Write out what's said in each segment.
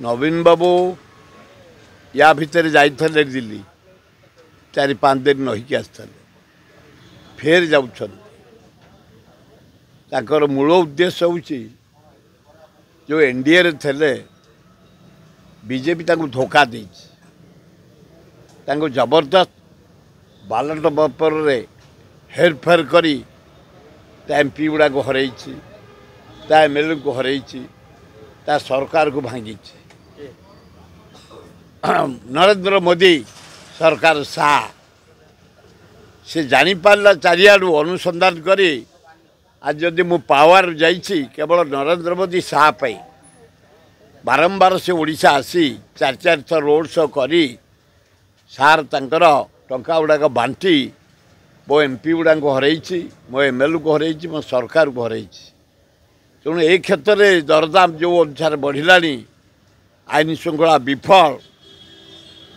नवीन बाबू या भितर जाइए दिल्ली 4-5 दिन रहीकि आसते फेर जाकर मूल उद्देश्य हूँ जो एनडीए रे थे बीजेपी धोखा दे जबरदस्त बालट पेपर रे हेरफेर करी एमपी गुड़ा को हर एमएलए को हर सरकार को भांगी नरेंद्र मोदी सरकार से जानी पारला चारियाडू अनुसंधान करी आज जदि मु पावर जाइछि केवल नरेंद्र मोदी पाई बारंबार से ओडिशा आसी 4-4 थर रोड शो करी सार तंकर टंका गुड़ाक बांटी मो एमपी गुड़ा को हर मो एमएलए को हर मो सरकार को हर तेणु ए क्षेत्र में दरदाम जो अनुसार बढ़िलानी आईन श्रृंखला विफल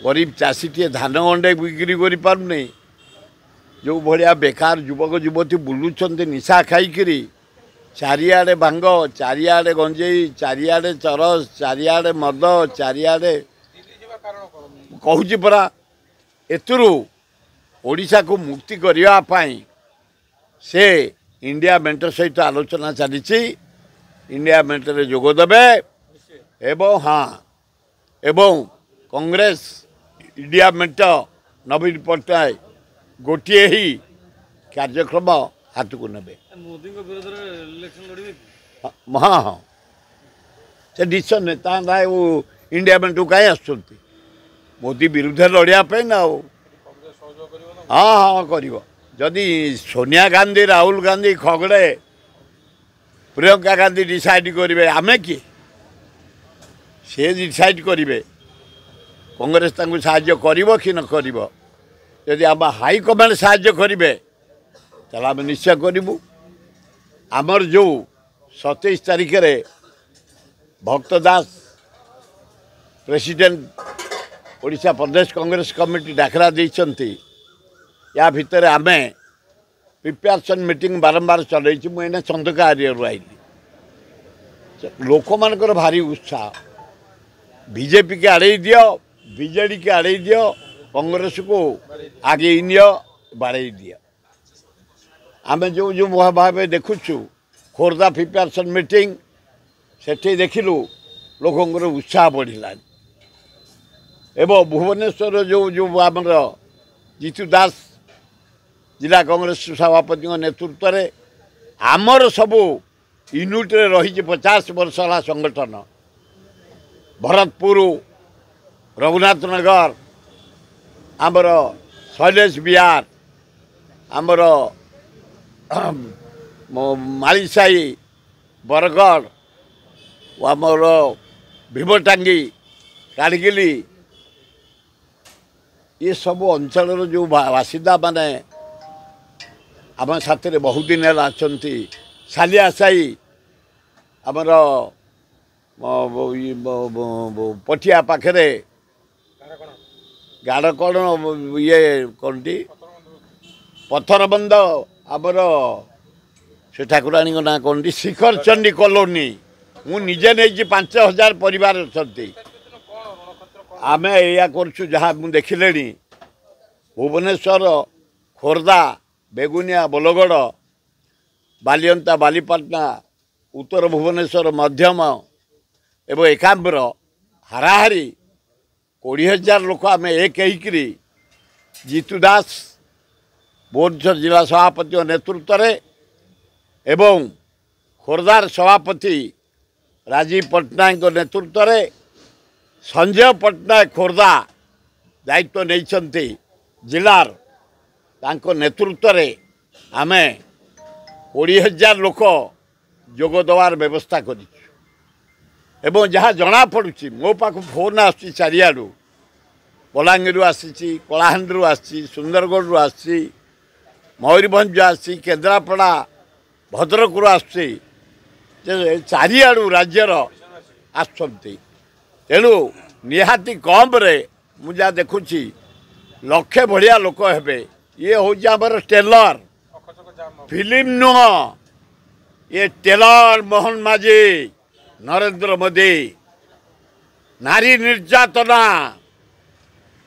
गरीब चाषी टे धान गंडे बिक्री कर पारनी जो भाया बेकार युवक युवती बुलूं निशा खाईकरी चारिआडे भांग चारिआडे गंजेई चारिआडे चरस चारिआडे मद चारिआडे कहूँ परा एतरू ओडिशा को मुक्ति करने से इंडिया मेंट सहित आलोचना चली इंडिया मेंटे जोगदेवे एवं हाँ एवं कांग्रेस इंडिया मेंट नवीन पट्टनायक गोटे ही कार्यक्रम हाथ को ने हाँ हाँ से डिसीजन नेता वो इंडिया मेंट कहीं आस मोदी विरुद्ध लड़ाई ना हाँ हाँ कर जदि सोनिया गांधी राहुल गांधी खगड़े प्रियंका गांधी डिसाइड करेंगे आमे किए से डिसाइड करेंगे कांग्रेस साहाय्य करिवो कि न करिवो यदि आम हाईकमांड साहाय्य करेंगे ताल आम निश्चय करूँ आमर जो 27 तारिख रे भक्त दास प्रेसिडेंट ओडिशा प्रदेश कांग्रेस कमिटी डाकरा देइछंती या भितर आमे प्रिपेरेसन मीटिंग बारंबार चलई मुझे चंदका एरिया आईली लोक मानकर भारी उत्साह बीजेपी के आड़े दियो बीजेडी के आड़े दियो कांग्रेस को आगे नियो बाड़े दियो आम जो जो भाव देखुचु खोर्धा प्रिपेरेसन मीटिंग से देखिलु लोकंर उत्साह बढ़ला एवं भुवनेश्वर जो जो आमर जीतू दास जिला कांग्रेस सभापति नेतृत्व में आमर सबू यूनिट रही 50 वर्ष है संगठन भरतपुर रघुनाथ नगर आमर शैलेश बिहार आमर मालीसाई बरगढ़ आमर भीमटांगी काड़गिली ये सब अंचल जो बासिंदा माने आम साथ बहुत दिन है सालिया साई आमर पटिया पाखे गाड़ कौन ये कौन टी पत्थर बंद आमर से ठाकुराणी ना कौन टी शिखर चंडी कॉलोनी मुझे नहीं 5000 परिवार अच्छा आम या कर देखिले भुवनेश्वर खोर्धा बेगुनिया बोलगढ़ बालियंता बालीपाटना उत्तर भुवनेश्वर मध्यम एवं एकाम्बर हाराहारी 20,000 लोक आम एक जीतू दास भुवनेश्वर जिला सभापति नेतृत्व में एवं खोर्धार सभापति राजीव पट्टनायक नेतृत्व में संजय पट्टनायक खोर्धा दायित्व नहीं जिलार तांको नेतृत्व में आम 20,000 लोक जोग देवार व्यवस्था कर जहाँ जना पड़ी मो पाख फोन आसी चारियाडू बलांगीर आसी कलाहांडी आसी सुंदरगढ़ आसी मयूरभंज आसी केन्द्रापड़ा भद्रक आसी चारियाडू राज्यर आसती तेणु निहाती कम रे मुझा देखुची लक्षे भलिया लोक हेबे ये हूँ आमर टेलर फिल्म नुह ये टेलर मोहन माझी नरेंद्र मोदी नारी निर्यातना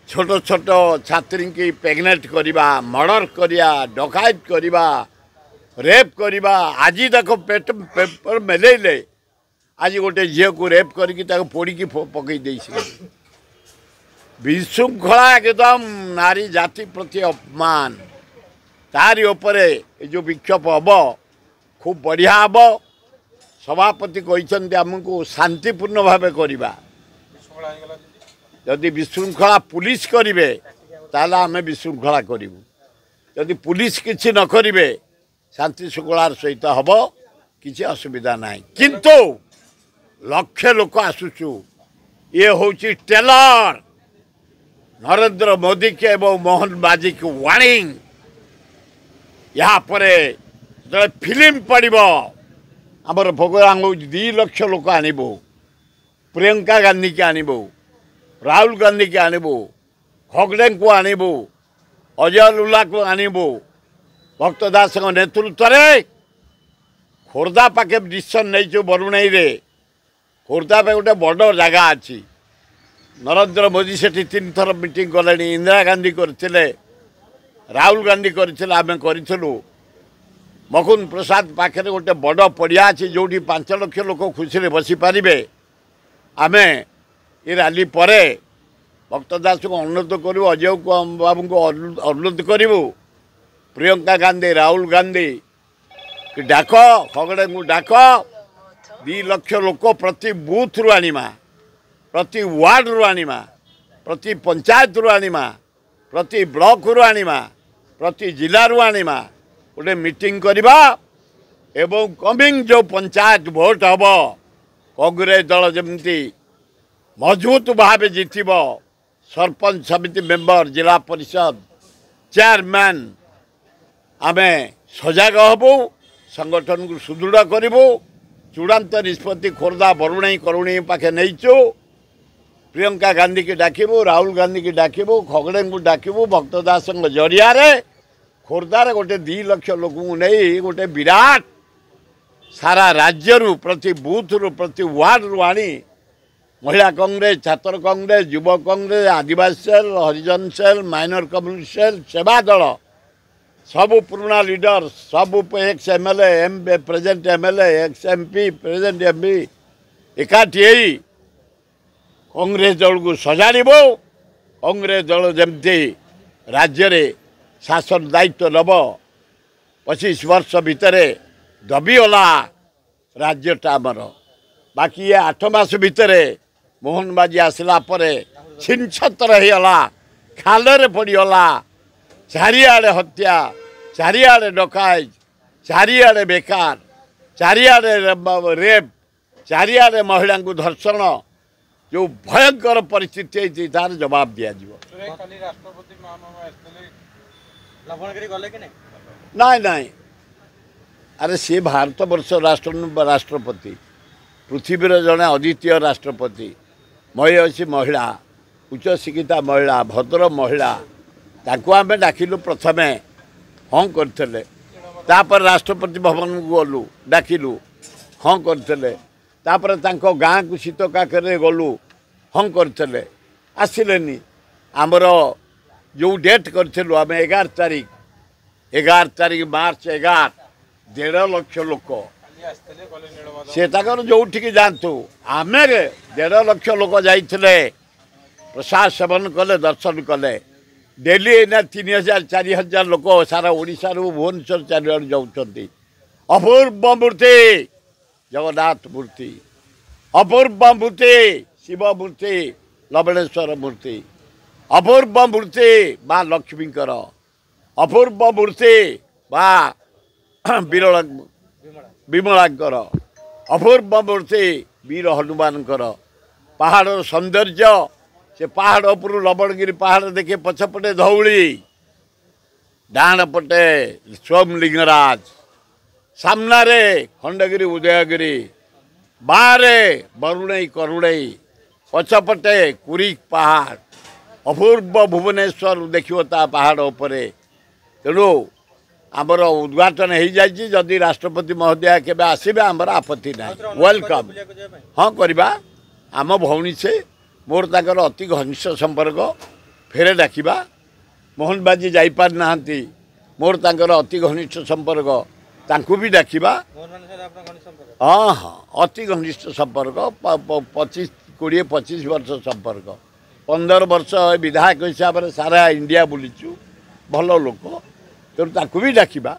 छोट छोट छात्री की प्रेग्नेंट करवा मर्डर करिया डकायत करवा रेप करवा आज देख पेपर मेलेले आज गोटे झील को रेप करके पोड़ी पकई दे विशृंखला एकदम नारी जाति प्रति अपमान तारी उपरे जो विक्षोभ हम खूब बढ़िया हम सभापति कहते आमको शांतिपूर्ण भाव करवा जदि विशृंखला पुलिस करेंगे ताला आम विशृंखला करूँ जदि पुलिस किसी न करेंगे शांति श्रृंखलार सहित हम किसी असुविधा ना किंतु लक्ष लोक आसुचु ये हूँ टेलर नरेंद्र मोदी के एवं मोहन बाजी की वार्निंग यहाँ पर जो फिल्म पड़ो आमर प्रोग्राम हो 2 लाख लोक आनबू प्रियंका गांधी के आनबू राहुल गांधी के आनबू खगड़े को आनबू अजय लुला को आनबू भक्त दास नेतृत्व में खोर्धा पाखे डिसीजन नहीं बरुणाई रे खोर्धा पे गोटे बड़ जगह अच्छी नरेंद्र मोदी से 3 थर मीटिंग कले इंदिरा गांधी करते राहुल गांधी करते आम करूँ मुकुंद प्रसाद पाखे गोटे बड़ पड़िया अच्छी जो 5 लाख लोक खुशी बसी पारे आम ये रैली पर भक्तदास को अनुरोध करूँ अजय बाबू को अनुरोध करूँ प्रियंका गांधी राहुल गांधी कि डाक खगड़े को डाक 2 लाख लोक प्रति बूथ रु आनिमा प्रति वार्ड रु आनिमा प्रति पंचायत रु आनिमा प्रति ब्लॉक रु आनिमा प्रति जिला रु आनिमा गोटे मीटिंग करवा एवं कमिंग जो पंचायत भोट हम कांग्रेस दल जमती मजबूत भाव जीतब सरपंच समिति मेंबर जिला परिषद चेयरमैन आम सजग हबू संगठन को सुदृढ़ करूँ चूड़ांत निष्पत्ति खोर्धा बरुणाई करुणी पाखे नहींचु प्रियंका गांधी की डाकबू राहुल गांधी की डाकबू खगड़े को डाकबू भक्तदास जरिया खोर्धार गोटे 2 लाख लोक नहीं गोटे विराट सारा राज्य प्रति बूथ रु प्रति वार्ड रु आनी महिला कांग्रेस छात्र कांग्रेस युवा कांग्रेस आदिवासी सेल हरिजन cell minor community cell Seva Dal सबू पुराना लीडर सबू ex MLA present MLA ex MP present MP एकाठी कांग्रेस दल को सजाड़बू कांग्रेस दल जमती राज्य रे शासन दायित्व नब 25 वर्ष भितर दबीगला राज्यटा आमर बाकी ये 8 मास भितर मोहन बाजी आसला छिन छतर होगला खाल पड़गला चारिआडे हत्या चारिआडे डकायत चारिआडे बेकार चारिआडे रेप चारिआडे महिला को धर्षण जो भयंकर परिस्थिति है तार जवाब दिया ना नहीं अरे सी भारत वर्ष राष्ट्रपति पृथ्वीर जड़े अद्वितीय राष्ट्रपति मही महिला उच्च शिक्षिता महिला भद्र महिला ताको आम डाकिलु प्रथमे हाँ करते राष्ट्रपति भवन को गलु डाकिलु हाँ करते गाँ को शीत काकर गलु हाँ करते आसिले आमर जो डेट करूँ आम 11 तारीख मार्च 11 1.5 लाख लोक से जो जातु आम 1.5 लाख लोक जाइए प्रसाद सेवन कले दर्शन कले डेली एना 3000-4000 लोक सारा ओडिशा भुवनेश्वर चारिआड़ जाऊँच अपूर्व मूर्ति जगन्नाथ मूर्ति अपूर्व मूर्ति शिव मूर्ति लवणेश्वर मूर्ति अपूर्व मूर्ति बा लक्ष्मीकर अपूर्व मूर्ति बा विमलांकर अपूर्व मूर्ति वीर हनुमानकर पहाड़ सौंदर्य से पहाड़ उपर लवणगिरी पहाड़ देखे पछपटे धौली डाण पटे सोमलिंगराज सामने खंडगिरी उदयगिरी बारे बरुणई करुणई पछपटे कुरिक पहाड़ अपूर्व भुवनेश्वर देखता पहाड़ उपरे तेणु आमर उद्घाटन हो जाए जदि राष्ट्रपति महोदय केबे आसबे आमर आपत्ति ना वेलकम हाँ करवा आम भौणी से मोर ताकर अति घनिष्ठ संपर्क फेरे डाकिबा मोहन बाजी जापार ना मोर ताकर अति घनिष्ठ संपर्क तांकु भी डाकिबा हाँ हाँ अति घनिष्ठ संपर्क 20-25 वर्ष संपर्क 15 वर्ष विधायक हिसाब से सारा इंडिया बुलीचु भल लोक तेणु तांकु भी डाकिबा।